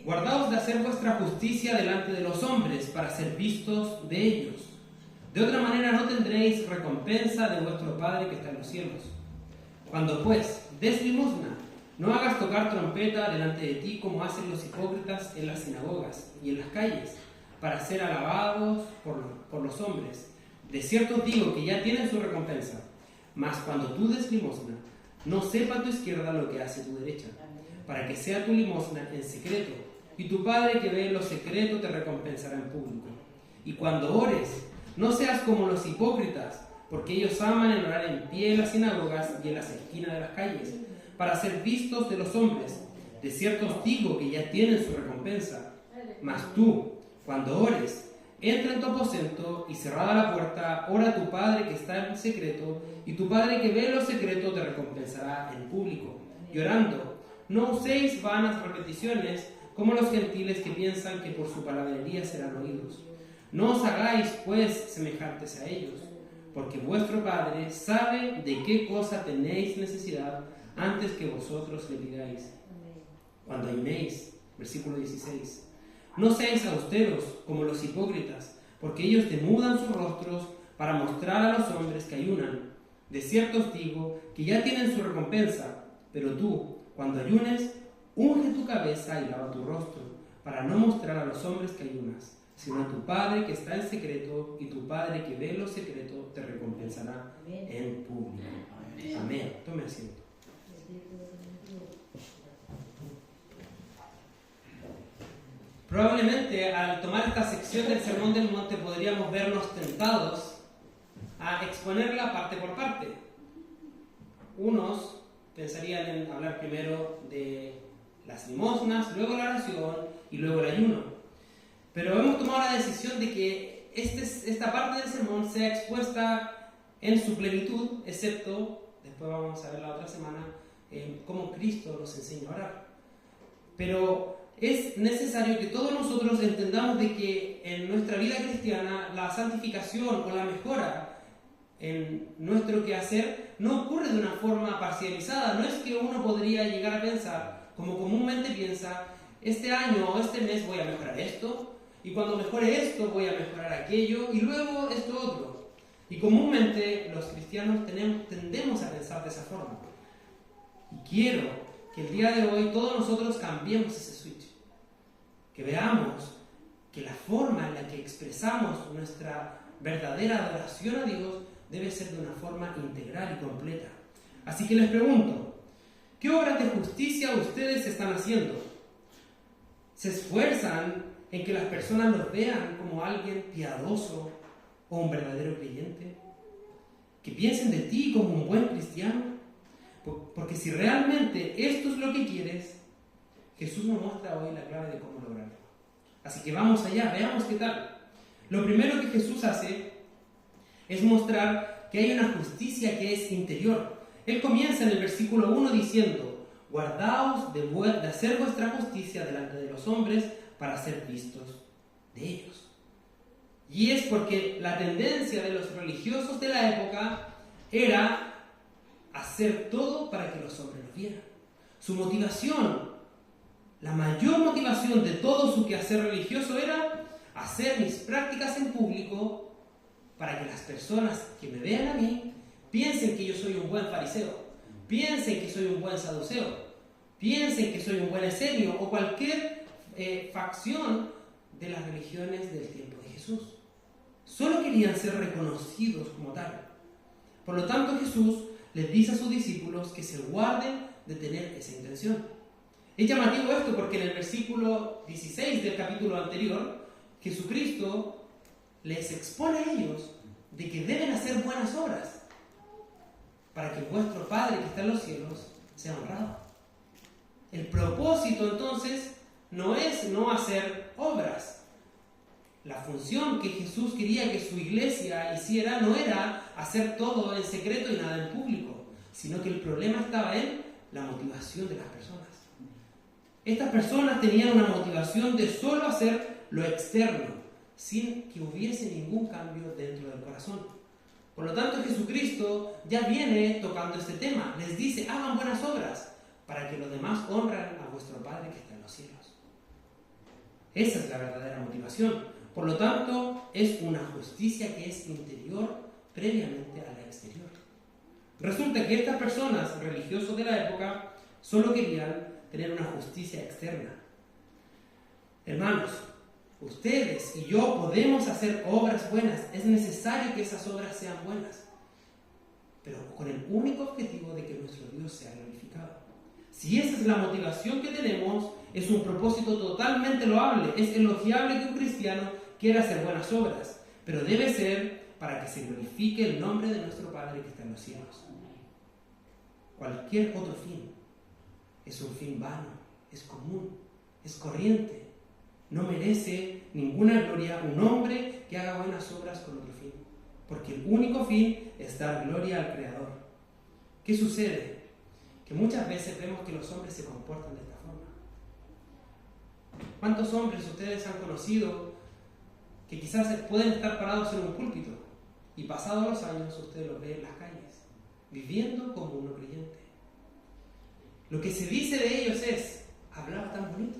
Guardaos de hacer vuestra justicia delante de los hombres, para ser vistos de ellos. De otra manera no tendréis recompensa de vuestro Padre que está en los cielos. Cuando pues des limosna, no hagas tocar trompeta delante de ti como hacen los hipócritas en las sinagogas y en las calles, para ser alabados por los hombres. De cierto os digo que ya tienen su recompensa. Mas cuando tú des limosna, no sepa tu izquierda lo que hace tu derecha, para que sea tu limosna en secreto, y tu Padre que ve en lo secreto te recompensará en público. Y cuando ores, no seas como los hipócritas, porque ellos aman el orar en pie en las sinagogas y en las esquinas de las calles, para ser vistos de los hombres. De cierto os digo que ya tienen su recompensa. Mas tú, cuando ores, entra en tu aposento y cerrada la puerta, ora a tu Padre que está en secreto, y tu Padre que ve en lo secreto te recompensará en público. Y orando, no uséis vanas repeticiones como los gentiles que piensan que por su palabrería serán oídos. No os hagáis, pues, semejantes a ellos, porque vuestro Padre sabe de qué cosa tenéis necesidad antes que vosotros le pidáis. Cuando ayunéis, versículo 16, no seáis austeros como los hipócritas, porque ellos demudan sus rostros para mostrar a los hombres que ayunan. De cierto os digo que ya tienen su recompensa, pero tú, cuando ayunes, unge tu cabeza y lava tu rostro, para no mostrar a los hombres que ayunas, sino a tu Padre que está en secreto, y tu Padre que ve lo secreto te recompensará en público. Amén. Tome asiento. Probablemente al tomar esta sección del Sermón del Monte podríamos vernos tentados a exponerla parte por parte. Unos pensarían en hablar primero de las limosnas, luego la oración y luego el ayuno. Pero hemos tomado la decisión de que esta parte del sermón sea expuesta en su plenitud, excepto, después vamos a ver la otra semana, cómo Cristo nos enseña a orar. Pero es necesario que todos nosotros entendamos de que en nuestra vida cristiana la santificación o la mejora en nuestro quehacer no ocurre de una forma parcializada. No es que uno podría llegar a pensar, como comúnmente piensa, este año o este mes voy a mejorar esto, y cuando mejore esto voy a mejorar aquello, y luego esto otro. Y comúnmente los cristianos tendemos a pensar de esa forma. Y quiero que el día de hoy todos nosotros cambiemos ese switch. Que veamos que la forma en la que expresamos nuestra verdadera adoración a Dios debe ser de una forma integral y completa. Así que les pregunto, ¿qué obras de justicia ustedes están haciendo? ¿Se esfuerzan en que las personas los vean como alguien piadoso o un verdadero creyente? ¿Que piensen de ti como un buen cristiano? Porque si realmente esto es lo que quieres, Jesús nos muestra hoy la clave de cómo lograrlo. Así que vamos allá, veamos qué tal. Lo primero que Jesús hace es mostrar que hay una justicia que es interior. Él comienza en el versículo 1 diciendo: guardaos de hacer vuestra justicia delante de los hombres para ser vistos de ellos. Y es porque la tendencia de los religiosos de la época era hacer todo para que los hombres los vieran. Su motivación, la mayor motivación de todo su quehacer religioso era hacer mis prácticas en público para que las personas que me vean a mí piensen que yo soy un buen fariseo, piensen que soy un buen saduceo, piensen que soy un buen esenio o cualquier facción de las religiones del tiempo de Jesús. Solo querían ser reconocidos como tal. Por lo tanto, Jesús les dice a sus discípulos que se guarden de tener esa intención. Es llamativo esto porque en el versículo 16 del capítulo anterior, Jesucristo les expone a ellos de que deben hacer buenas obras para que vuestro Padre que está en los cielos sea honrado. El propósito entonces no es no hacer obras. La función que Jesús quería que su iglesia hiciera no era hacer todo en secreto y nada en público, sino que el problema estaba en la motivación de las personas. Estas personas tenían una motivación de solo hacer lo externo, sin que hubiese ningún cambio dentro del corazón. Por lo tanto, Jesucristo ya viene tocando este tema. Les dice, hagan buenas obras para que los demás honren a vuestro Padre que está en los cielos. Esa es la verdadera motivación. Por lo tanto, es una justicia que es interior previamente a la exterior. Resulta que estas personas religiosos de la época solo querían tener una justicia externa. Hermanos, ustedes y yo podemos hacer obras buenas. Es necesario que esas obras sean buenas, pero con el único objetivo de que nuestro Dios sea glorificado. Si esa es la motivación que tenemos, es un propósito totalmente loable. Es elogiable que un cristiano quiera hacer buenas obras, pero debe ser para que se glorifique el nombre de nuestro Padre que está en los cielos. Cualquier otro fin es un fin vano, es común, es corriente. No merece ninguna gloria un hombre que haga buenas obras con otro fin, porque el único fin es dar gloria al Creador. ¿Qué sucede? Que muchas veces vemos que los hombres se comportan de esta forma. ¿Cuántos hombres ustedes han conocido que quizás pueden estar parados en un púlpito y pasados los años usted los ve en las calles, viviendo como un no creyente? Lo que se dice de ellos es: hablaba tan bonito,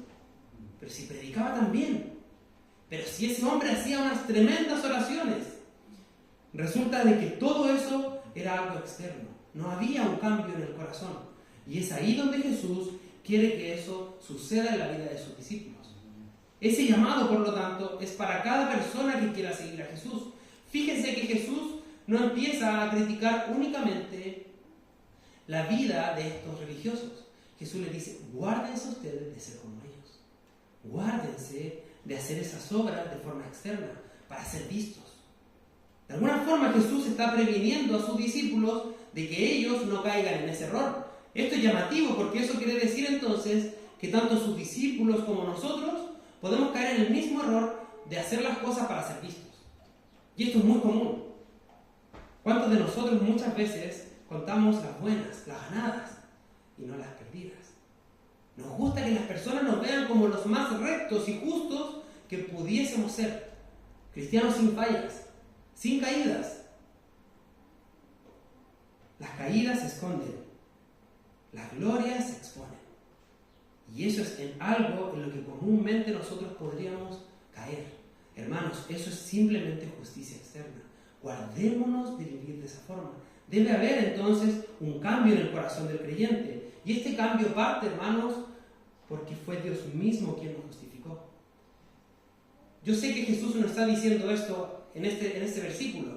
pero si predicaba tan bien, pero si ese hombre hacía unas tremendas oraciones. Resulta de que todo eso era algo externo, no había un cambio en el corazón. Y es ahí donde Jesús quiere que eso suceda en la vida de sus discípulos. Ese llamado, por lo tanto, es para cada persona que quiera seguir a Jesús. Fíjense que Jesús no empieza a criticar únicamente la vida de estos religiosos. Jesús les dice: guárdense ustedes de ser como ellos. Guárdense de hacer esas obras de forma externa para ser vistos. De alguna forma Jesús está previniendo a sus discípulos de que ellos no caigan en ese error. Esto es llamativo porque eso quiere decir entonces que tanto sus discípulos como nosotros podemos caer en el mismo error de hacer las cosas para ser vistos. Y esto es muy común. ¿Cuántos de nosotros muchas veces contamos las buenas, las ganadas y no las perdidas? Nos gusta que las personas nos vean como los más rectos y justos que pudiésemos ser. Cristianos sin fallas, sin caídas. Las caídas se esconden, las glorias se exponen. Y eso es en algo en lo que comúnmente nosotros podríamos caer. Hermanos, eso es simplemente justicia externa. Guardémonos de vivir de esa forma. Debe haber entonces un cambio en el corazón del creyente. Y este cambio parte, hermanos, porque fue Dios mismo quien nos justificó. Yo sé que Jesús no está diciendo esto en este versículo,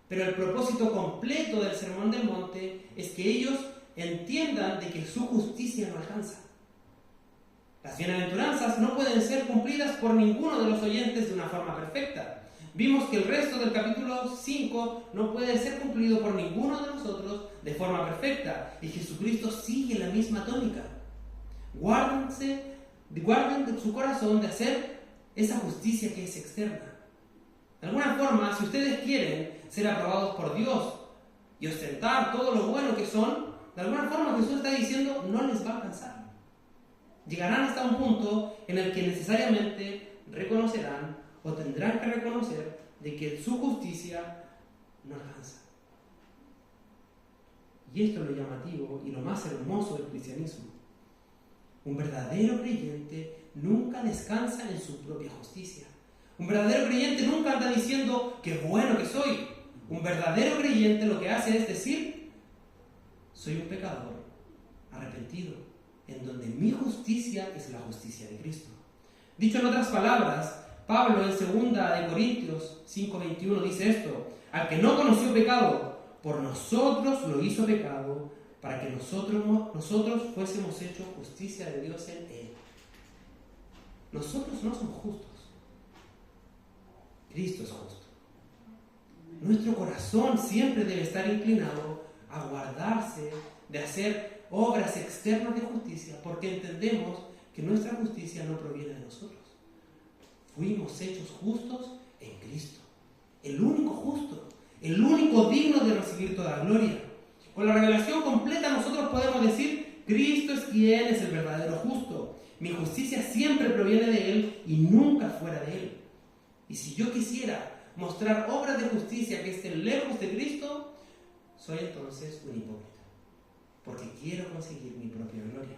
pero el propósito completo del Sermón del Monte es que ellos entiendan de que su justicia no alcanza. Las bienaventuranzas no pueden ser cumplidas por ninguno de los oyentes de una forma perfecta. Vimos que el resto del capítulo 5 no puede ser cumplido por ninguno de nosotros de forma perfecta. Y Jesucristo sigue la misma tónica. Guarden de su corazón de hacer esa justicia que es externa. De alguna forma, si ustedes quieren ser aprobados por Dios y ostentar todo lo bueno que son, de alguna forma Jesús está diciendo: no les va a alcanzar. Llegarán hasta un punto en el que necesariamente reconocerán o tendrán que reconocer de que su justicia no alcanza. Y esto es lo llamativo y lo más hermoso del cristianismo. Un verdadero creyente nunca descansa en su propia justicia. Un verdadero creyente nunca anda diciendo: qué bueno que soy. Un verdadero creyente lo que hace es decir: soy un pecador arrepentido, en donde mi justicia es la justicia de Cristo. Dicho en otras palabras, Pablo en 2 Corintios 5:21 dice esto: al que no conoció pecado, por nosotros lo hizo pecado, para que nosotros fuésemos hechos justicia de Dios en él. Nosotros no somos justos. Cristo es justo. Nuestro corazón siempre debe estar inclinado a guardarse de hacer obras externas de justicia, porque entendemos que nuestra justicia no proviene de nosotros. Fuimos hechos justos en Cristo, el único justo, el único digno de recibir toda gloria. Con la revelación completa nosotros podemos decir: Cristo es quien es el verdadero justo. Mi justicia siempre proviene de Él y nunca fuera de Él. Y si yo quisiera mostrar obras de justicia que estén lejos de Cristo, soy entonces un hipócrita, porque quiero conseguir mi propia gloria.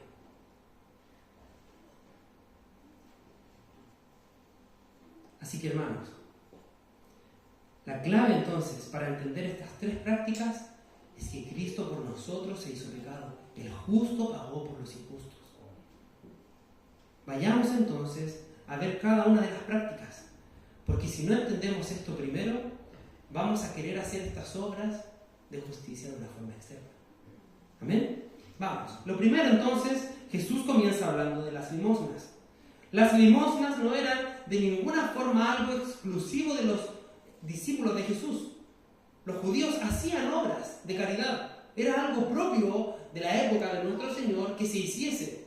Así que, hermanos, la clave entonces para entender estas tres prácticas es que Cristo por nosotros se hizo pecado. El justo pagó por los injustos. Vayamos entonces a ver cada una de las prácticas, porque si no entendemos esto primero, vamos a querer hacer estas obras de justicia de una forma externa. ¿Amén? Vamos. Lo primero entonces, Jesús comienza hablando de las limosnas. Las limosnas no eran de ninguna forma algo exclusivo de los discípulos de Jesús. Los judíos hacían obras de caridad. Era algo propio de la época de nuestro Señor que se hiciese.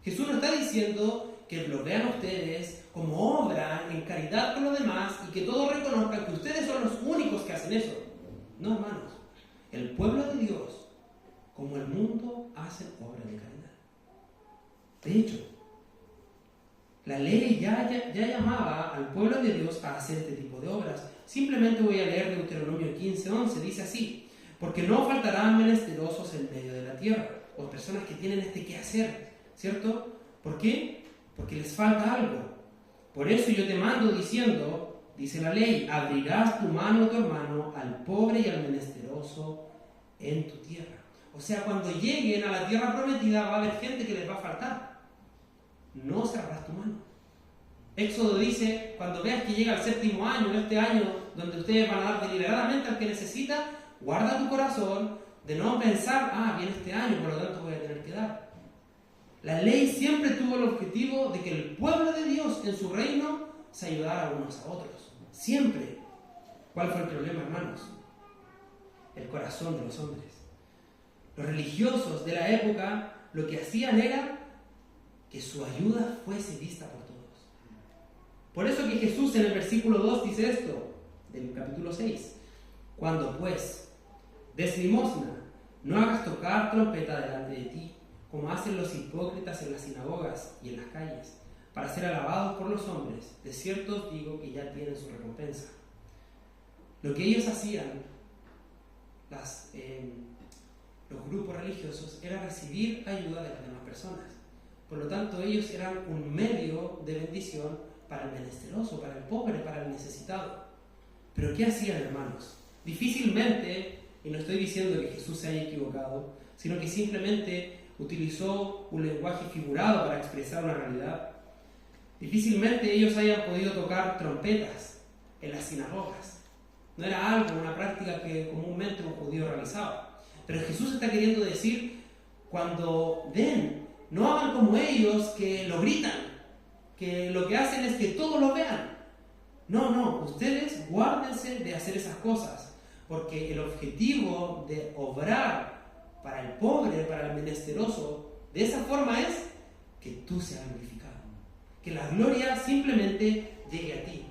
Jesús no está diciendo que lo vean ustedes como obra en caridad con los demás y que todos reconozcan que ustedes son los únicos que hacen eso. No, hermanos. El pueblo de Dios, como el mundo, hacen obra de caridad. De hecho, la ley ya llamaba al pueblo de Dios a hacer este tipo de obras. Simplemente voy a leer Deuteronomio 15:11. Dice así: porque no faltarán menesterosos en medio de la tierra, o personas que tienen que hacer, ¿cierto? ¿Por qué? Porque les falta algo. Por eso yo te mando diciendo, dice la ley, abrirás tu mano a tu hermano, al pobre y al menesteroso en tu tierra. O sea, cuando lleguen a la tierra prometida va a haber gente que les va a faltar. No cerrarás tu mano. Éxodo dice, cuando veas que llega el 7º año, este año, donde ustedes van a dar deliberadamente al que necesita, guarda tu corazón de no pensar, viene este año, por lo tanto voy a tener que dar. La ley siempre tuvo el objetivo de que el pueblo de Dios en su reino se ayudara unos a otros. Siempre. ¿Cuál fue el problema, hermanos? El corazón de los hombres. Los religiosos de la época lo que hacían era que su ayuda fuese vista por todos. Por eso que Jesús en el versículo 2 dice esto, del capítulo 6. Cuando pues des limosna, no hagas tocar trompeta delante de ti, como hacen los hipócritas en las sinagogas y en las calles, para ser alabados por los hombres. De cierto os digo que ya tienen su recompensa. Lo que ellos hacían, los grupos religiosos, era recibir ayuda de las demás personas. Por lo tanto, ellos eran un medio de bendición para el menesteroso, para el pobre, para el necesitado. Pero ¿qué hacían, hermanos? Difícilmente, y no estoy diciendo que Jesús se haya equivocado, sino que simplemente utilizó un lenguaje figurado para expresar una realidad. Difícilmente ellos hayan podido tocar trompetas en las sinagogas. No era algo, una práctica que comúnmente un judío realizaba. Pero Jesús está queriendo decir, cuando den, no hagan como ellos que lo gritan, que lo que hacen es que todos lo vean. No, ustedes guárdense de hacer esas cosas, porque el objetivo de obrar para el pobre, para el menesteroso, de esa forma es que tú seas glorificado, que la gloria simplemente llegue a ti.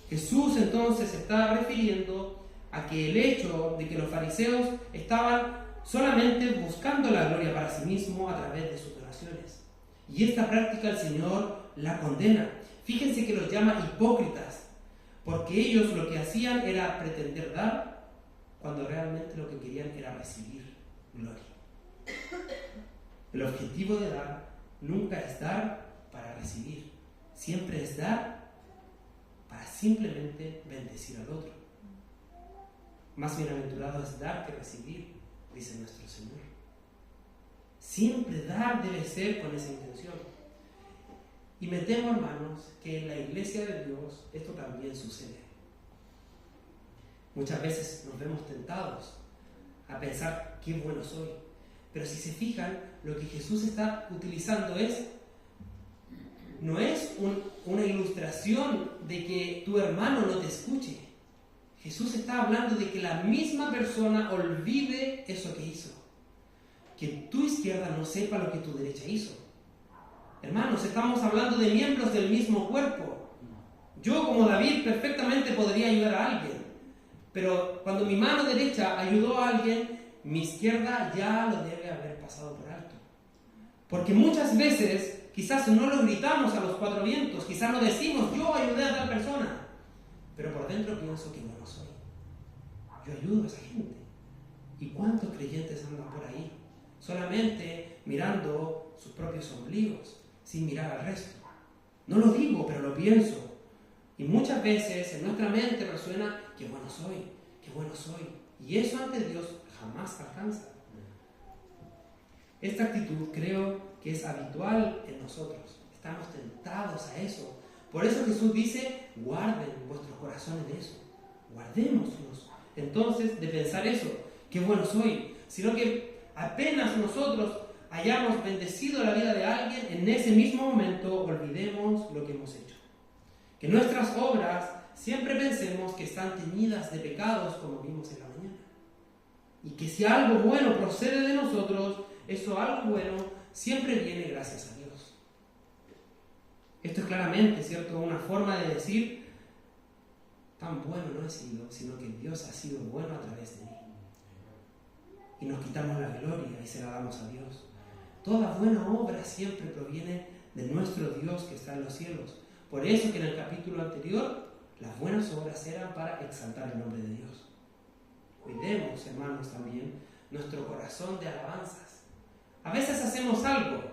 Jesús entonces se está refiriendo a que el hecho de que los fariseos estaban solamente buscando la gloria para sí mismos a través de sus donaciones. Y esta práctica el Señor la condena. Fíjense que los llama hipócritas, porque ellos lo que hacían era pretender dar cuando realmente lo que querían era recibir gloria. El objetivo de dar nunca es dar para recibir, siempre es dar para simplemente bendecir al otro. Más bienaventurado es dar que recibir, dice nuestro Señor. Siempre dar debe ser con esa intención. Y me temo, hermanos, que en la iglesia de Dios esto también sucede. Muchas veces nos vemos tentados a pensar qué bueno soy. Pero si se fijan, lo que Jesús está utilizando no es una ilustración de que tu hermano no te escuche. Jesús está hablando de que la misma persona olvide eso que hizo. Que tu izquierda no sepa lo que tu derecha hizo. Hermanos, estamos hablando de miembros del mismo cuerpo. Yo, como David, perfectamente podría ayudar a alguien. Pero cuando mi mano derecha ayudó a alguien, mi izquierda ya lo debe haber pasado por alto. Porque muchas veces, quizás no lo gritamos a los cuatro vientos, quizás no decimos, yo ayudé a tal persona. Pero por dentro pienso que bueno soy. Yo ayudo a esa gente. ¿Y cuántos creyentes andan por ahí? Solamente mirando sus propios ombligos, sin mirar al resto. No lo digo, pero lo pienso. Y muchas veces en nuestra mente resuena, qué bueno soy, qué bueno soy. Y eso ante Dios jamás alcanza. Esta actitud creo que es habitual en nosotros. Estamos tentados a eso. Por eso Jesús dice, guarden vuestros corazones de eso. Guardémoslos. Entonces, de pensar eso, qué bueno soy. Sino que apenas nosotros hayamos bendecido la vida de alguien, en ese mismo momento olvidemos lo que hemos hecho. Que nuestras obras siempre pensemos que están teñidas de pecados, como vimos en la mañana. Y que si algo bueno procede de nosotros, eso algo bueno siempre viene gracias a Dios. Esto es claramente, ¿cierto?, una forma de decir, tan bueno no he sido, sino que Dios ha sido bueno a través de mí. Y nos quitamos la gloria y se la damos a Dios. Toda buena obra siempre proviene de nuestro Dios que está en los cielos. Por eso que en el capítulo anterior, las buenas obras eran para exaltar el nombre de Dios. Cuidemos, hermanos, también nuestro corazón de alabanzas. A veces hacemos algo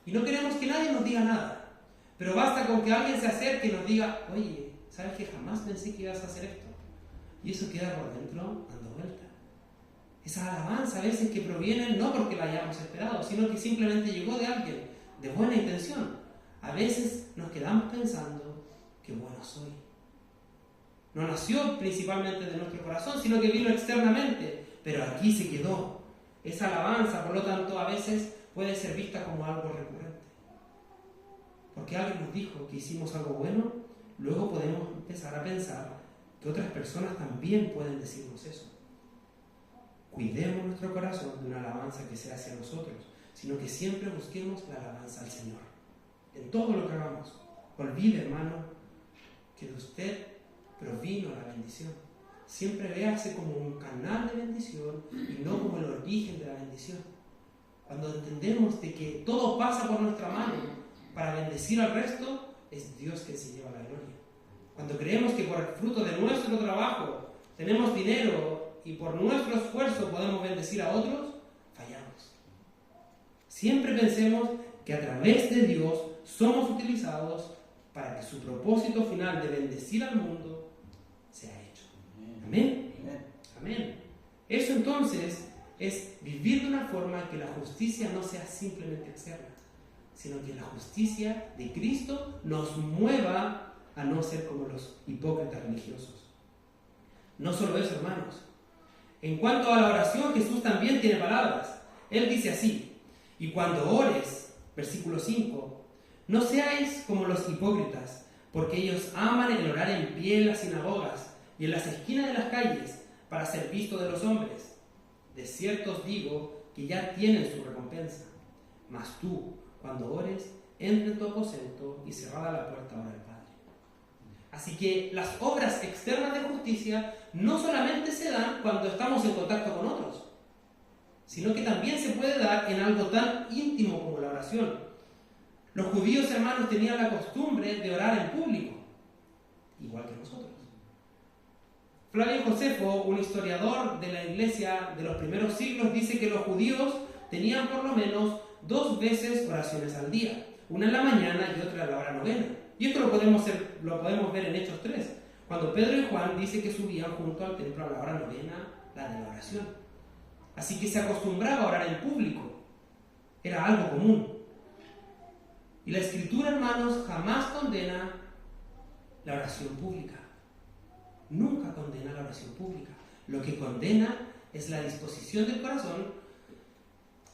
y no queremos que nadie nos diga nada, pero basta con que alguien se acerque y nos diga, oye, ¿sabes que jamás pensé que ibas a hacer esto? Y eso queda por dentro dando vuelta. Esa alabanza a veces que proviene no porque la hayamos esperado, sino que simplemente llegó de alguien de buena intención. A veces nos quedamos pensando, qué bueno soy. No nació principalmente de nuestro corazón, sino que vino externamente, pero aquí se quedó. Esa alabanza, por lo tanto, a veces puede ser vista como algo recurrente. Porque alguien nos dijo que hicimos algo bueno, luego podemos empezar a pensar que otras personas también pueden decirnos eso. Cuidemos nuestro corazón de una alabanza que sea hacia nosotros, sino que siempre busquemos la alabanza al Señor. En todo lo que hagamos, olvide, hermano, que de usted provino la bendición. Siempre véase como un canal de bendición y no como el origen de la bendición. Cuando entendemos de que todo pasa por nuestra mano para bendecir al resto, es Dios quien se lleva la gloria. Cuando creemos que por el fruto de nuestro trabajo tenemos dinero y por nuestro esfuerzo podemos bendecir a otros, fallamos. Siempre pensemos que a través de Dios somos utilizados para que su propósito final de bendecir al mundo sea hecho. Amén. Amén. Eso entonces es vivir de una forma en que la justicia no sea simplemente externa, sino que la justicia de Cristo nos mueva a no ser como los hipócritas religiosos. No solo eso, hermanos. En cuanto a la oración, Jesús también tiene palabras. Él dice así, y cuando ores, versículo 5, no seáis como los hipócritas, porque ellos aman el orar en pie en las sinagogas y en las esquinas de las calles para ser visto de los hombres. De cierto os digo que ya tienen su recompensa. Mas tú, cuando ores, entra en tu aposento y cerrada la puerta ora al Padre. Así que las obras externas de justicia no solamente se dan cuando estamos en contacto con otros, sino que también se puede dar en algo tan íntimo como la oración. Los judíos, hermanos, tenían la costumbre de orar en público, igual que nosotros. Flavio Josefo, un historiador de la iglesia de los primeros siglos, dice que los judíos tenían por lo menos 2 veces oraciones al día, una en la mañana y otra a la hora novena. Y esto lo podemos ver en Hechos 3, cuando Pedro y Juan dicen que subían junto al templo a la hora novena, la de la oración. Así que se acostumbraba a orar en público, era algo común. Y la Escritura, hermanos, jamás condena la oración pública. Nunca condena la oración pública. Lo que condena es la disposición del corazón,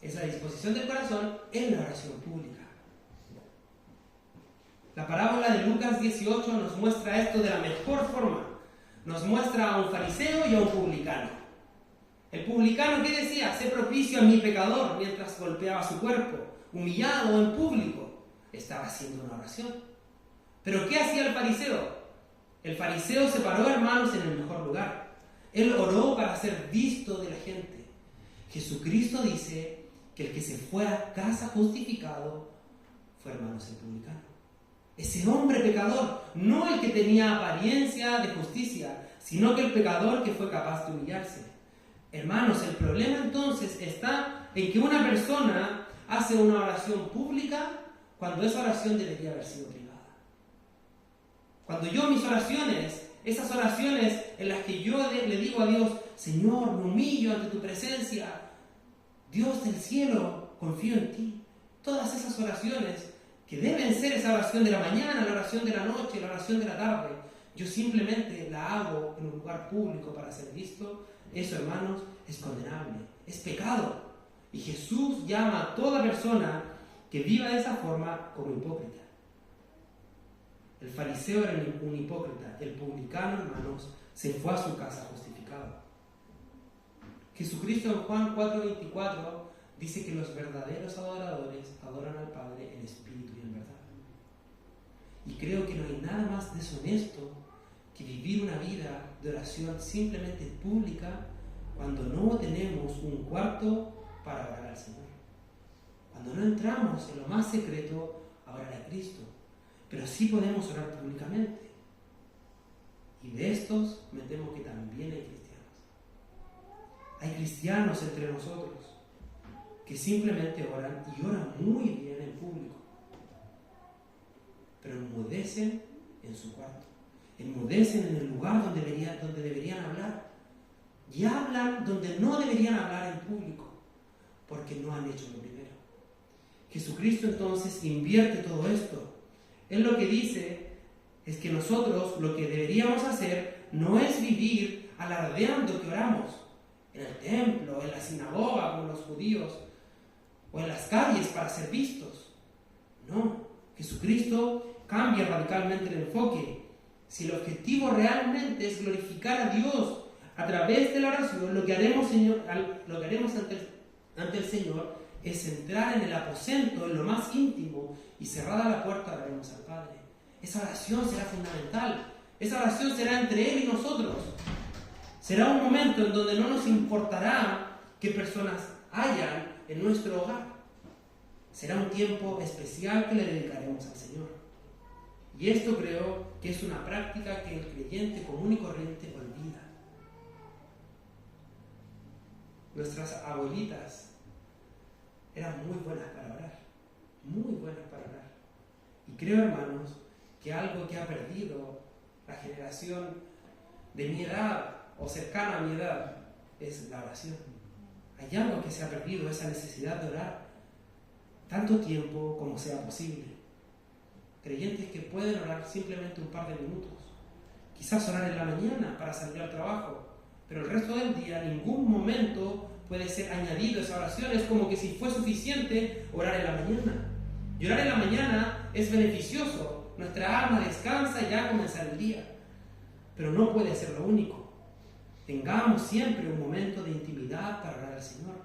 en la oración pública. La parábola de Lucas 18 nos muestra esto de la mejor forma. Nos muestra a un fariseo y a un publicano. El publicano, ¿qué decía? Sé propicio a mi pecador, mientras golpeaba su cuerpo, humillado en público. Estaba haciendo una oración. ¿Pero qué hacía el fariseo? El fariseo se paró, hermanos, en el mejor lugar. Él oró para ser visto de la gente. Jesucristo dice que el que se fue a casa justificado fue, hermanos, el publicano. Ese hombre pecador, no el que tenía apariencia de justicia, sino que el pecador que fue capaz de humillarse. Hermanos, el problema entonces está en que una persona hace una oración pública cuando esa oración debería haber sido privada. Cuando yo mis oraciones, esas oraciones en las que yo le digo a Dios, Señor, me humillo ante tu presencia, Dios del cielo, confío en ti. Todas esas oraciones que deben ser esa oración de la mañana, la oración de la noche, la oración de la tarde, yo simplemente la hago en un lugar público para ser visto. Eso, hermanos, es condenable, es pecado. Y Jesús llama a toda persona que viva de esa forma como hipócrita. El fariseo era un hipócrita, el publicano, hermanos, se fue a su casa justificado. Jesucristo en Juan 4:24 dice que los verdaderos adoradores adoran al Padre en espíritu y en verdad. Y creo que no hay nada más deshonesto que vivir una vida de oración simplemente pública cuando no tenemos un cuarto para orar al Señor. Cuando no entramos en lo más secreto a orar a Cristo. Pero sí podemos orar públicamente. Y de estos me temo que también hay cristianos. Hay cristianos entre nosotros que simplemente oran y oran muy bien en público, pero enmudecen en su cuarto, enmudecen en el lugar donde deberían hablar, y hablan donde no deberían hablar en público, porque no han hecho lo primero. Jesucristo entonces invierte todo esto. Él lo que dice es que nosotros lo que deberíamos hacer no es vivir alardeando que oramos en el templo, en la sinagoga como los judíos, o en las calles para ser vistos. No, Jesucristo cambia radicalmente el enfoque. Si el objetivo realmente es glorificar a Dios a través de la oración, lo que haremos ante el Señor es entrar en el aposento, en lo más íntimo, y cerrada la puerta oraremos al Padre. Esa oración será fundamental. Esa oración será entre Él y nosotros. Será un momento en donde no nos importará qué personas hayan en nuestro hogar. Será un tiempo especial que le dedicaremos al Señor. Y esto creo que es una práctica que el creyente común y corriente olvida. Nuestras abuelitas eran muy buenas para orar, muy buenas para orar. Y creo, hermanos, que algo que ha perdido la generación de mi edad o cercana a mi edad es la oración. Hay algo que se ha perdido, esa necesidad de orar tanto tiempo como sea posible. Creyentes que pueden orar simplemente un par de minutos, quizás orar en la mañana para salir al trabajo, pero el resto del día ningún momento puede ser añadido a esa oración. Es como que si fue suficiente orar en la mañana. Y orar en la mañana es beneficioso, nuestra alma descansa y ya comienza el día, pero no puede ser lo único. Tengamos siempre un momento de intimidad para orar al Señor.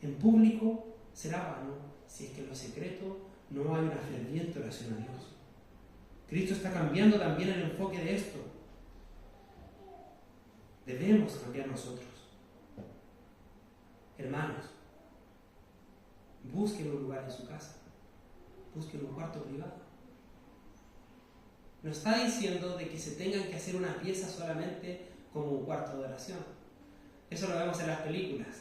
En público será vano si es que en lo secreto no hay una ferviente oración a Dios. Cristo está cambiando también el enfoque de esto. Debemos cambiar nosotros. Hermanos, busquen un lugar en su casa, busquen un cuarto privado. No está diciendo de que se tengan que hacer una pieza solamente como un cuarto de oración. Eso lo vemos en las películas.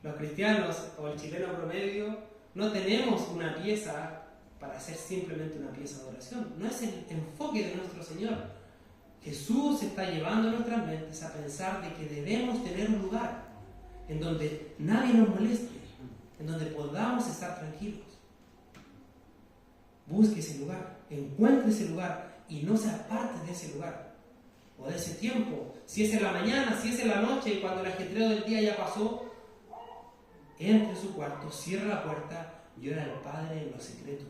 Los cristianos o el chileno promedio no tenemos una pieza para hacer simplemente una pieza de oración. No es el enfoque de nuestro Señor. Jesús está llevando nuestras mentes a pensar de que debemos tener un lugar en donde nadie nos moleste, en donde podamos estar tranquilos. Busque ese lugar, encuentre ese lugar y no se aparte de ese lugar o de ese tiempo. Si es en la mañana, si es en la noche y cuando el ajetreo del día ya pasó, entre en su cuarto, cierra la puerta y ora al Padre en lo secreto.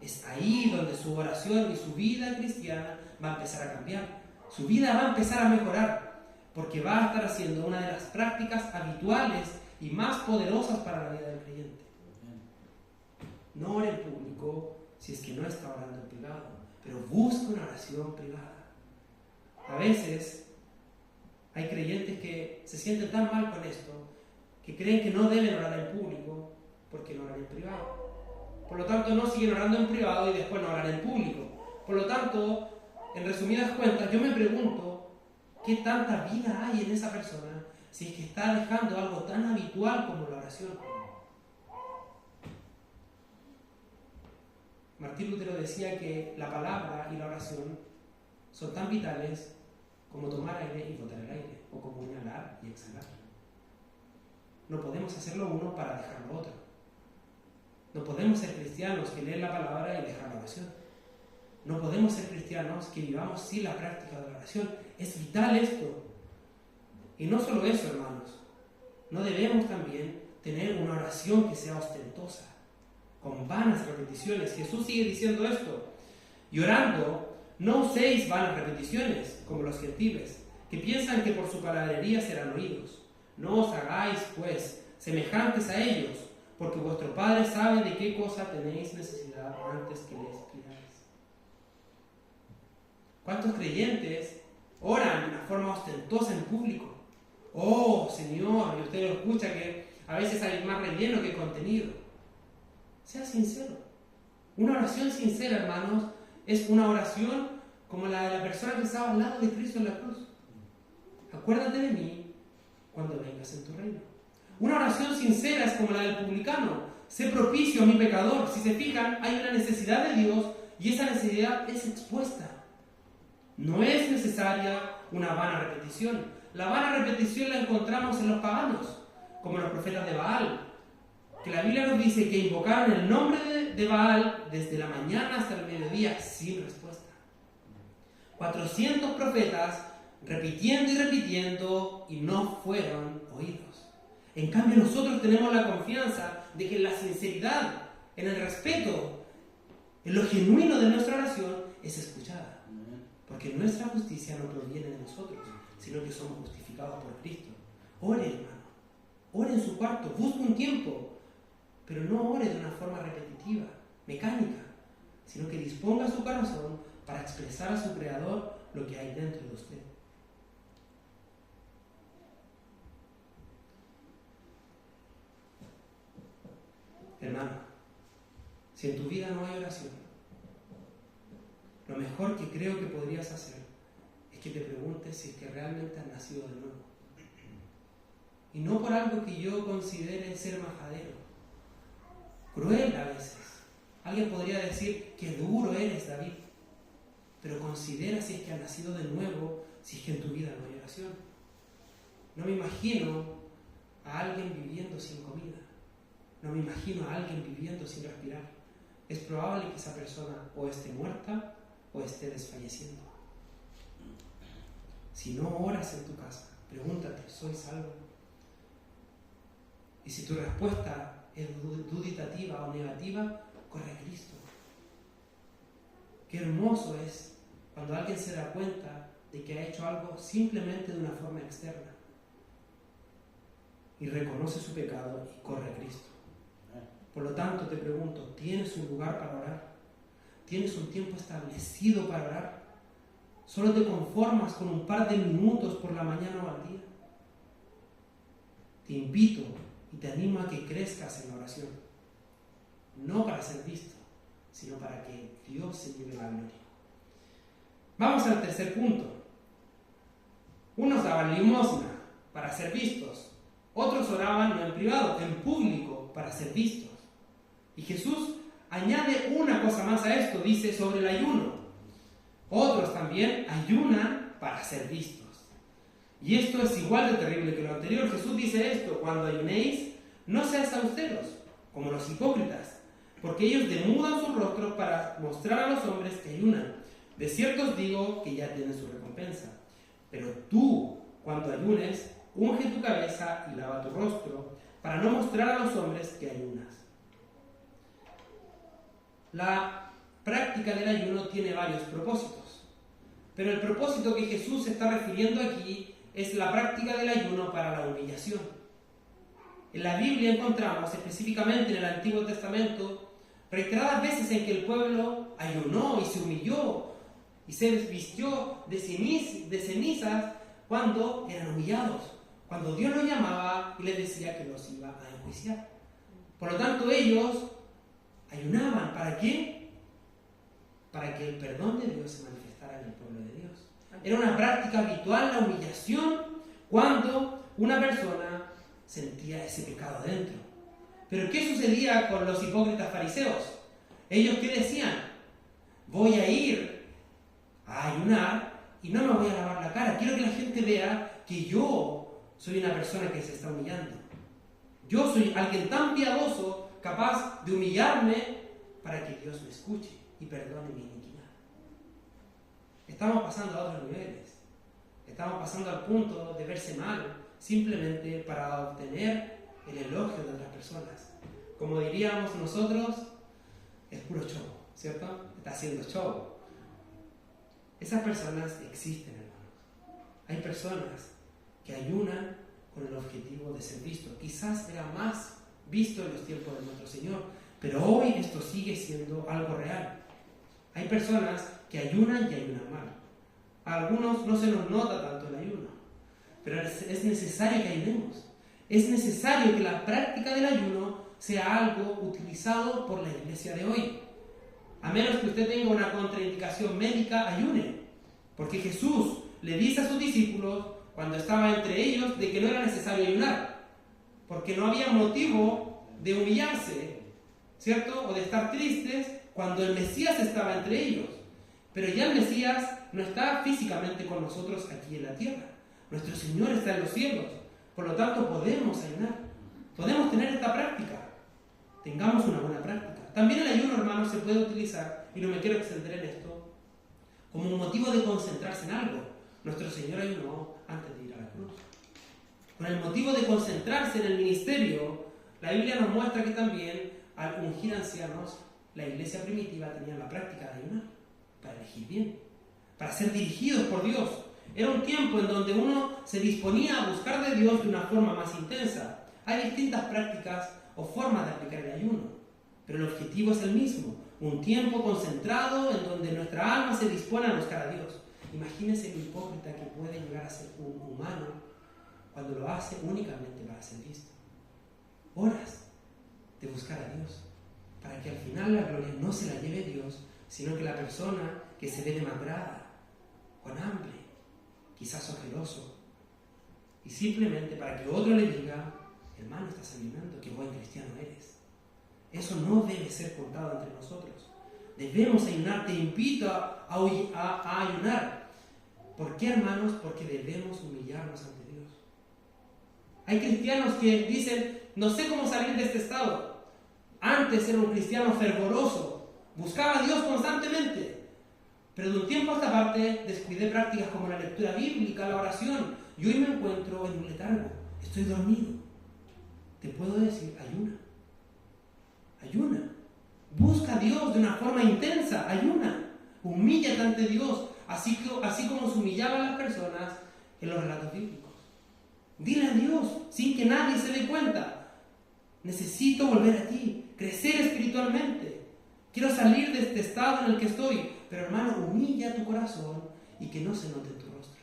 Es ahí donde su oración y su vida cristiana va a empezar a cambiar. Su vida va a empezar a mejorar, porque va a estar haciendo una de las prácticas habituales y más poderosas para la vida del creyente. No ore en público si es que no está orando en privado, pero busque una oración privada. A veces hay creyentes que se sienten tan mal con esto que creen que no deben orar en público porque no oran en privado. Por lo tanto, no siguen orando en privado y después no oran en público. Por lo tanto, en resumidas cuentas, yo me pregunto qué tanta vida hay en esa persona si es que está dejando algo tan habitual como la oración. Martín Lutero decía que la palabra y la oración son tan vitales como tomar aire y botar el aire, o como inhalar y exhalar. No podemos hacer lo uno para dejar lo otro. No podemos ser cristianos que leen la palabra y dejar la oración. No podemos ser cristianos que vivamos sin la práctica de la oración. Es vital esto. Y no solo eso, hermanos. No debemos también tener una oración que sea ostentosa, con vanas repeticiones. Jesús sigue diciendo esto. Y orando, no uséis vanas repeticiones, como los gentiles, que piensan que por su palabrería serán oídos. No os hagáis, pues, semejantes a ellos, porque vuestro Padre sabe de qué cosa tenéis necesidad antes que les pidáis. ¿Cuántos creyentes oran de una forma ostentosa en público? Oh, Señor, y usted lo escucha que a veces hay más relleno que contenido. Sea sincero. Una oración sincera, hermanos, es una oración como la de la persona que estaba al lado de Cristo en la cruz. Acuérdate de mí cuando vengas en tu reino. Una oración sincera es como la del publicano. Sé propicio a mi pecador. Si se fijan, hay una necesidad de Dios y esa necesidad es expuesta. No es necesaria una vana repetición. La vana repetición la encontramos en los paganos, como los profetas de Baal, que la Biblia nos dice que invocaron el nombre de Baal desde la mañana hasta el mediodía sin respuesta. 400 profetas repitiendo y repitiendo y no fueron oídos. En cambio nosotros tenemos la confianza de que en la sinceridad, en el respeto, en lo genuino de nuestra oración es escuchada. Porque nuestra justicia no proviene de nosotros, sino que somos justificados por Cristo. Ore, hermano. Ore en su cuarto, busque un tiempo, pero no ore de una forma repetitiva, mecánica, sino que disponga su corazón para expresar a su Creador lo que hay dentro de usted. Hermano, si en tu vida no hay oración, lo mejor que creo que podrías hacer es que te preguntes si es que realmente has nacido de nuevo. Y no por algo que yo considere ser majadero, cruel a veces. Alguien podría decir que duro eres, David, pero considera si es que has nacido de nuevo, si es que en tu vida no hay oración. No me imagino a alguien viviendo sin comida. No me imagino a alguien viviendo sin respirar. Es probable que esa persona o esté muerta o esté desfalleciendo. Si no oras en tu casa, pregúntate, ¿soy salvo? Y si tu respuesta es duditativa o negativa, corre a Cristo. Qué hermoso es cuando alguien se da cuenta de que ha hecho algo simplemente de una forma externa y reconoce su pecado y corre a Cristo. Por lo tanto, te pregunto, ¿tienes un lugar para orar? ¿Tienes un tiempo establecido para orar? ¿Solo te conformas con un par de minutos por la mañana o al día? Te invito y te animo a que crezcas en la oración. No para ser visto, sino para que Dios se lleve la gloria. Vamos al tercer punto. Unos daban limosna para ser vistos. Otros oraban no en privado, en público, para ser vistos. Y Jesús añade una cosa más a esto, dice sobre el ayuno. Otros también ayunan para ser vistos. Y esto es igual de terrible que lo anterior. Jesús dice esto: cuando ayunéis, no seáis austeros, como los hipócritas, porque ellos demudan sus rostros para mostrar a los hombres que ayunan. De cierto os digo que ya tienen su recompensa. Pero tú, cuando ayunes, unge tu cabeza y lava tu rostro, para no mostrar a los hombres que ayunas. La práctica del ayuno tiene varios propósitos, pero el propósito que Jesús se está refiriendo aquí es la práctica del ayuno para la humillación. En la Biblia encontramos, específicamente en el Antiguo Testamento, reiteradas veces en que el pueblo ayunó y se humilló y se vistió de cenizas cuando eran humillados, cuando Dios los llamaba y les decía que los iba a enjuiciar. Por lo tanto, ellos ayunaban. ¿Para qué? Para que el perdón de Dios se manifestara en el pueblo de Dios. Era una práctica habitual la humillación cuando una persona sentía ese pecado dentro. Pero ¿qué sucedía con los hipócritas fariseos? Ellos ¿qué decían? Voy a ir a ayunar y no me voy a lavar la cara. Quiero que la gente vea que yo soy una persona que se está humillando. Yo soy alguien tan piadoso, capaz de humillarme para que Dios me escuche y perdone mi iniquidad. Estamos pasando a otros niveles. Estamos pasando al punto de verse mal simplemente para obtener el elogio de otras personas. Como diríamos nosotros, es puro show, ¿cierto? Está haciendo show. Esas personas existen, hermanos. Hay personas que ayunan con el objetivo de ser visto. Quizás era más visto en los tiempos de nuestro Señor, pero hoy esto sigue siendo algo real. Hay personas que ayunan y ayunan mal. A algunos no se nos nota tanto el ayuno, pero es necesario que ayunemos. Es necesario que la práctica del ayuno sea algo utilizado por la iglesia de hoy. A menos que usted tenga una contraindicación médica, ayune. Porque Jesús le dice a sus discípulos, cuando estaba entre ellos, de que no era necesario ayunar. Porque no había motivo de humillarse, ¿cierto? O de estar tristes cuando el Mesías estaba entre ellos. Pero ya el Mesías no está físicamente con nosotros aquí en la tierra. Nuestro Señor está en los cielos. Por lo tanto, podemos ayunar. Podemos tener esta práctica. Tengamos una buena práctica. También el ayuno, hermanos, se puede utilizar, y no me quiero extender en esto, como un motivo de concentrarse en algo. Nuestro Señor ayunó antes de ir a la cruz. Con el motivo de concentrarse en el ministerio, la Biblia nos muestra que también, al ungir ancianos, la iglesia primitiva tenía la práctica de ayunar, para elegir bien, para ser dirigidos por Dios. Era un tiempo en donde uno se disponía a buscar de Dios de una forma más intensa. Hay distintas prácticas o formas de aplicar el ayuno, pero el objetivo es el mismo, un tiempo concentrado en donde nuestra alma se dispone a buscar a Dios. Imagínense el hipócrita que puede llegar a ser un humano cuando lo hace únicamente para ser visto. Horas de buscar a Dios, para que al final la gloria no se la lleve Dios, sino que la persona que se ve demacrada, con hambre, quizás ojeroso, y simplemente para que otro le diga, hermano, estás ayunando, qué buen cristiano eres. Eso no debe ser contado entre nosotros. Debemos ayunar. Te invito a ayunar. ¿Por qué, hermanos? Porque debemos humillarnos ante Dios. Hay cristianos que dicen, no sé cómo salir de este estado. Antes era un cristiano fervoroso, buscaba a Dios constantemente, pero de un tiempo a esta parte descuidé prácticas como la lectura bíblica, la oración, y hoy me encuentro en un letargo, estoy dormido. Te puedo decir, ayuna. Ayuna. Busca a Dios de una forma intensa, ayuna. Humíllate ante Dios, así como se humillaban las personas en los relatos bíblicos. Dile a Dios, sin que nadie se dé cuenta, necesito volver a ti, crecer espiritualmente. Quiero salir de este estado en el que estoy, pero hermano, humilla tu corazón y que no se note en tu rostro.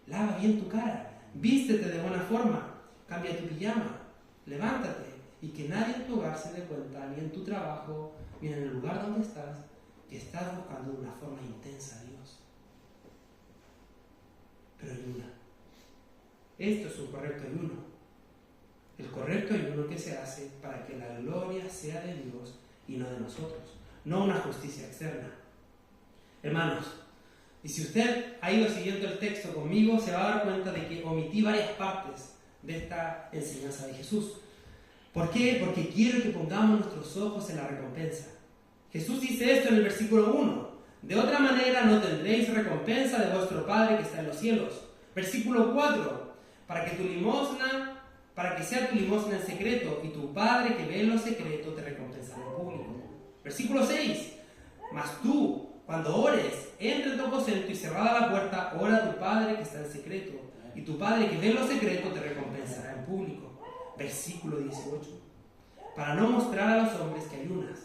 Lava bien tu cara, vístete de buena forma, cambia tu pijama, levántate y que nadie en tu hogar se dé cuenta, ni en tu trabajo, ni en el lugar donde estás, que estás buscando de una forma intensa a Dios. Pero ayuna. Esto es un correcto ayuno. El correcto ayuno que se hace para que la gloria sea de Dios y no de nosotros, no una justicia externa. Hermanos, y si usted ha ido siguiendo el texto conmigo, se va a dar cuenta de que omití varias partes de esta enseñanza de Jesús. ¿Por qué? Porque quiero que pongamos nuestros ojos en la recompensa. Jesús dice esto en el versículo 1. De otra manera no tendréis recompensa de vuestro Padre que está en los cielos. Versículo 4. Para que sea tu limosna en secreto, y tu Padre que ve en lo secreto te recompensará en público. Versículo 6. Mas tú, cuando ores, entra en tu aposento y cerrada la puerta, ora a tu Padre que está en secreto, y tu Padre que ve en lo secreto te recompensará en público. Versículo 18. Para no mostrar a los hombres que ayunas,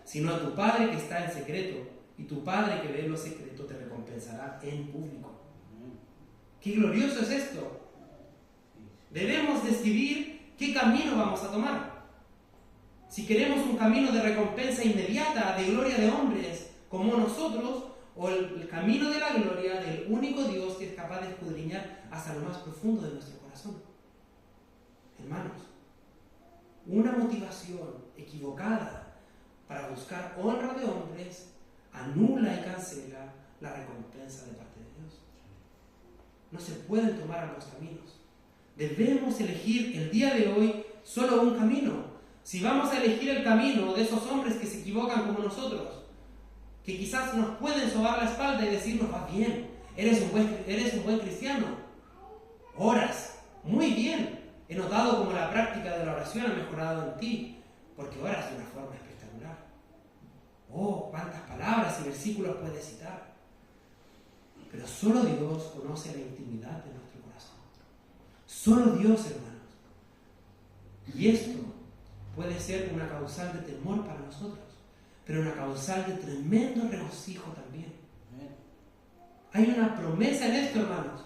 sino a tu Padre que está en secreto, y tu Padre que ve en lo secreto te recompensará en público. ¡Qué glorioso es esto! Debemos decidir qué camino vamos a tomar. Si queremos un camino de recompensa inmediata, de gloria de hombres como nosotros, o el camino de la gloria del único Dios que es capaz de escudriñar hasta lo más profundo de nuestro corazón. Hermanos, una motivación equivocada para buscar honra de hombres, anula y cancela la recompensa de parte de Dios. No se pueden tomar ambos caminos. Debemos elegir el día de hoy solo un camino. Si vamos a elegir el camino de esos hombres que se equivocan como nosotros, que quizás nos pueden sobar la espalda y decirnos, va bien, eres un buen cristiano, oras, muy bien, he notado como la práctica de la oración ha mejorado en ti, porque oras de una forma espectacular. Oh, cuántas palabras y versículos puedes citar. Pero solo Dios conoce la intimidad de nuestro corazón. Solo Dios, hermanos. Y esto puede ser una causal de temor para nosotros, pero una causal de tremendo regocijo también. Hay una promesa en esto, hermanos.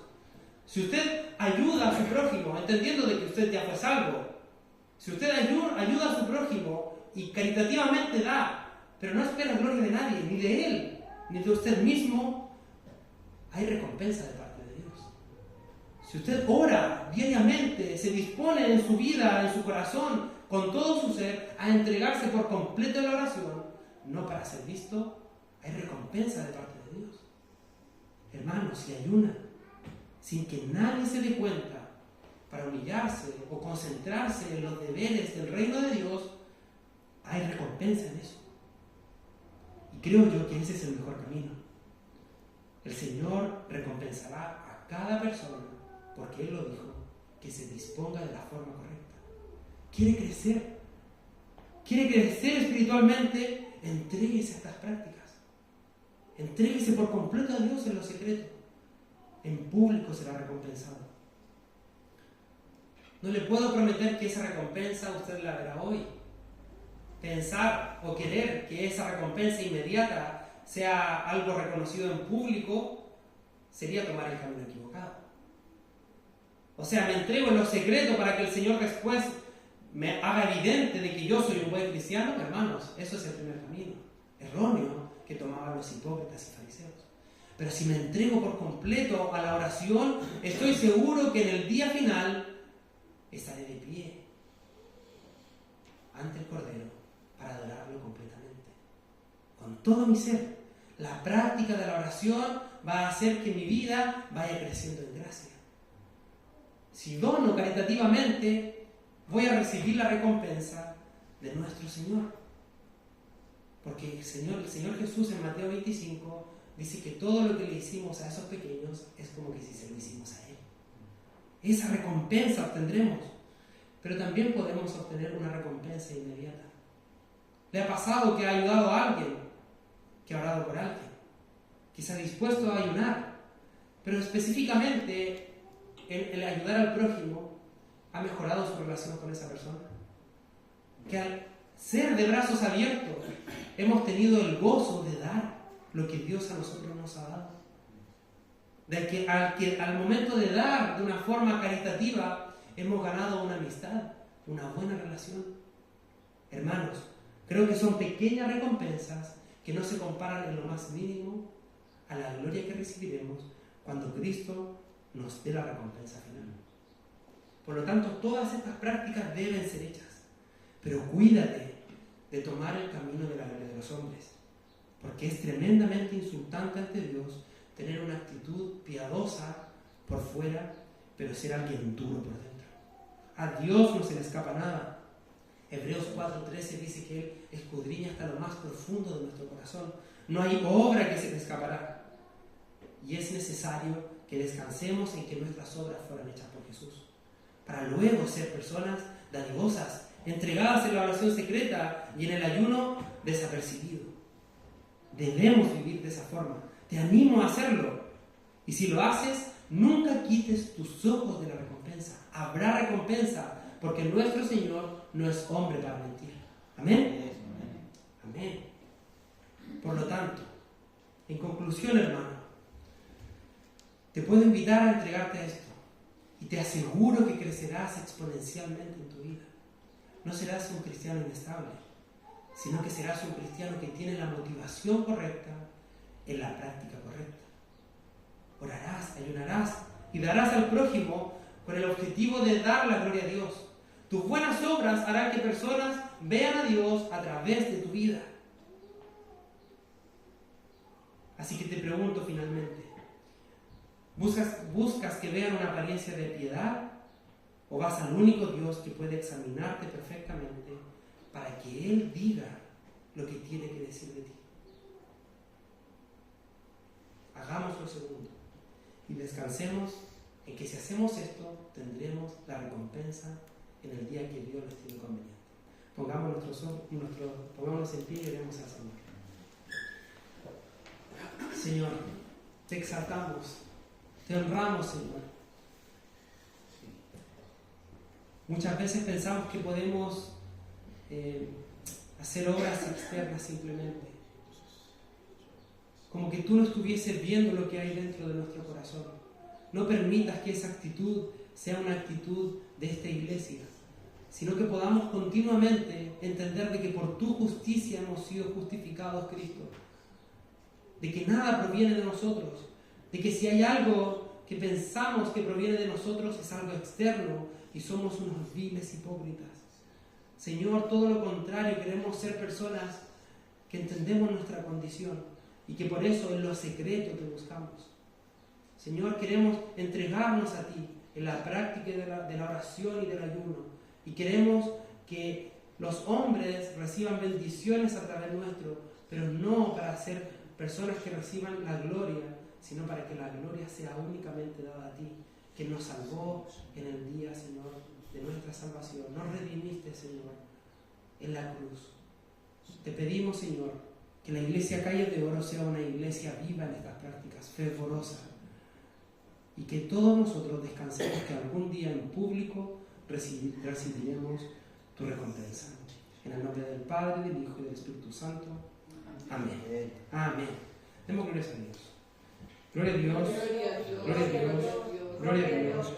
Si usted ayuda a su prójimo, entendiendo de que usted ya fue salvo, si usted ayuda a su prójimo y caritativamente da, pero no espera gloria de nadie, ni de él, ni de usted mismo, hay recompensa de parte de Dios. Si usted ora diariamente, se dispone en su vida, en su corazón, con todo su ser, a entregarse por completo en la oración, no para ser visto, hay recompensa de parte de Dios. Hermanos, si ayuna sin que nadie se dé cuenta, para humillarse o concentrarse en los deberes del reino de Dios, hay recompensa en eso. Y creo yo que ese es el mejor camino. El Señor recompensará a cada persona, porque Él lo dijo, que se disponga de la forma correcta. ¿Quiere crecer? ¿Quiere crecer espiritualmente? Entréguese a estas prácticas. Entréguese por completo a Dios en lo secreto. En público será recompensado. No le puedo prometer que esa recompensa usted la verá hoy. Pensar o querer que esa recompensa inmediata sea algo reconocido en público sería tomar el camino equivocado. O sea, me entrego en lo secreto para que el Señor después me haga evidente de que yo soy un buen cristiano. Hermanos, eso es el primer camino erróneo que tomaban los hipócritas y fariseos. Pero si me entrego por completo a la oración, estoy seguro que en el día final estaré de pie ante el Cordero para adorarlo completamente. Con todo mi ser, la práctica de la oración va a hacer que mi vida vaya creciendo en gracia. Si dono caritativamente, voy a recibir la recompensa de nuestro Señor. Porque el Señor Jesús en Mateo 25 dice que todo lo que le hicimos a esos pequeños es como que si se lo hicimos a Él. Esa recompensa obtendremos, pero también podemos obtener una recompensa inmediata. ¿Le ha pasado que ha ayudado a alguien, que ha orado por alguien, que se ha dispuesto a ayunar, pero específicamente el ayudar al prójimo ha mejorado su relación con esa persona? Que al ser de brazos abiertos hemos tenido el gozo de dar lo que Dios a nosotros nos ha dado. De que al momento de dar de una forma caritativa hemos ganado una amistad, una buena relación. Hermanos, creo que son pequeñas recompensas que no se comparan en lo más mínimo a la gloria que recibiremos cuando Cristo nos dé la recompensa final. Por lo tanto, todas estas prácticas deben ser hechas, pero cuídate de tomar el camino de la gloria de los hombres, porque es tremendamente insultante ante Dios tener una actitud piadosa por fuera, pero ser alguien duro por dentro. A Dios no se le escapa nada. Hebreos 4:13 dice que Él escudriña hasta lo más profundo de nuestro corazón. No hay obra que se le escapará. Y es necesario que descansemos en que nuestras obras fueran hechas por Jesús, para luego ser personas dadivosas, entregadas en la oración secreta y en el ayuno desapercibido. Debemos vivir de esa forma. Te animo a hacerlo. Y si lo haces, nunca quites tus ojos de la recompensa. Habrá recompensa, porque nuestro Señor no es hombre para mentir. ¿Amén? Amén. Por lo tanto, en conclusión, hermano, te puedo invitar a entregarte a esto. Y te aseguro que crecerás exponencialmente en tu vida. No serás un cristiano inestable, sino que serás un cristiano que tiene la motivación correcta en la práctica correcta. Orarás, ayunarás y darás al prójimo con el objetivo de dar la gloria a Dios. Tus buenas obras harán que personas vean a Dios a través de tu vida. Así que te pregunto finalmente, ¿buscas que vean una apariencia de piedad? ¿O vas al único Dios que puede examinarte perfectamente para que Él diga lo que tiene que decir de ti? Hagamos lo segundo y descansemos en que si hacemos esto tendremos la recompensa en el día que Dios lo estime conveniente. Pongámonos en pie y oremos al Señor. Señor, te exaltamos, te honramos, Señor. Muchas veces pensamos que podemos hacer obras externas simplemente, como que tú no estuvieses viendo lo que hay dentro de nuestro corazón. No permitas que esa actitud sea una actitud de esta iglesia, sino que podamos continuamente entender de que por tu justicia hemos sido justificados, Cristo, de que nada proviene de nosotros, de que si hay algo que pensamos que proviene de nosotros es algo externo y somos unos viles hipócritas. Señor, todo lo contrario, queremos ser personas que entendemos nuestra condición y que por eso en lo secreto te buscamos. Señor, queremos entregarnos a ti en la práctica de la oración y del ayuno, y queremos que los hombres reciban bendiciones a través nuestro, pero no para ser personas que reciban la gloria, sino para que la gloria sea únicamente dada a ti, que nos salvó en el día, Señor, de nuestra salvación. Nos redimiste, Señor, en la cruz. Te pedimos, Señor, que la iglesia Calle de Oro sea una iglesia viva en estas prácticas, fervorosa, y que todos nosotros descansemos que algún día en público recibiremos tu recompensa. En el nombre del Padre, del Hijo y del Espíritu Santo. Amén. Amén. Demos gloria a Dios. Gloria a Dios. Gloria a Dios. Gloria a Dios.